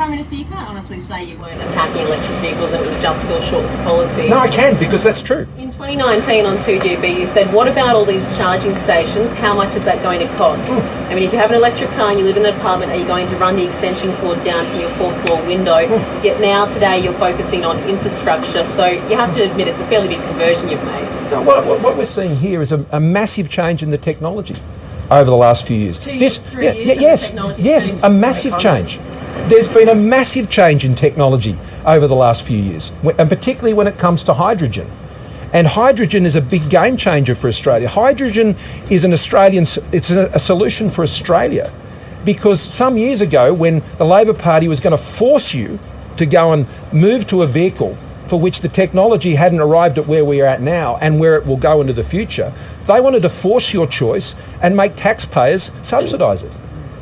Prime Minister, you can't honestly say you weren't attacking electric vehicles and it was just Bill Shorten's policy. No, I can, because that's true. In 2019 on 2GB, you said, what about all these charging stations? How much is that going to cost? I mean, if you have an electric car and you live in an apartment, are you going to run the extension cord down from your fourth floor window? Yet now, today, you're focusing on infrastructure. So you have to admit it's a fairly big conversion you've made. No, what we're seeing here is a massive change in the technology over the last few years. 3 years. Yes, a massive change. There's been a massive change in technology over the last few years, and particularly when it comes to hydrogen. And hydrogen is a big game changer for Australia. Hydrogen is it's a solution for Australia, because some years ago, when the Labor Party was going to force you to go and move to a vehicle for which the technology hadn't arrived at where we are at now and where it will go into the future, they wanted to force your choice and make taxpayers subsidise it.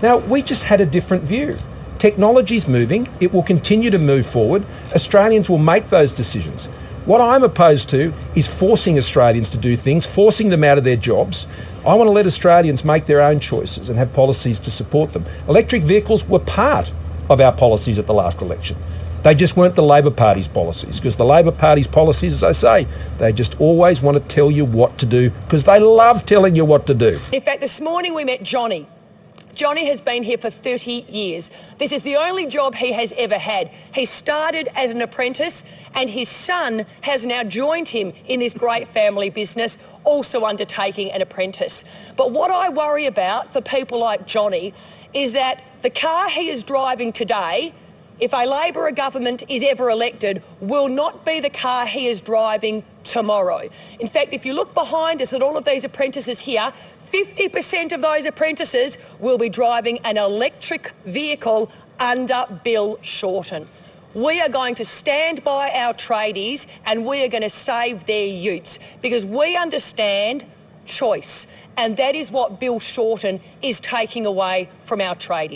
Now, we just had a different view. Technology's moving, it will continue to move forward. Australians will make those decisions. What I'm opposed to is forcing Australians to do things, forcing them out of their jobs. I want to let Australians make their own choices and have policies to support them. Electric vehicles were part of our policies at the last election. They just weren't the Labor Party's policies, because the Labor Party's policies, as I say, they just always want to tell you what to do, because they love telling you what to do. In fact, this morning we met Johnny. Johnny has been here for 30 years. This is the only job he has ever had. He started as an apprentice and his son has now joined him in this great family business, also undertaking an apprentice. But what I worry about for people like Johnny is that the car he is driving today, if a Labor government is ever elected, will not be the car he is driving tomorrow. In fact, if you look behind us at all of these apprentices here, 50% of those apprentices will be driving an electric vehicle under Bill Shorten. We are going to stand by our tradies and we are going to save their utes, because we understand choice, and that is what Bill Shorten is taking away from our tradies.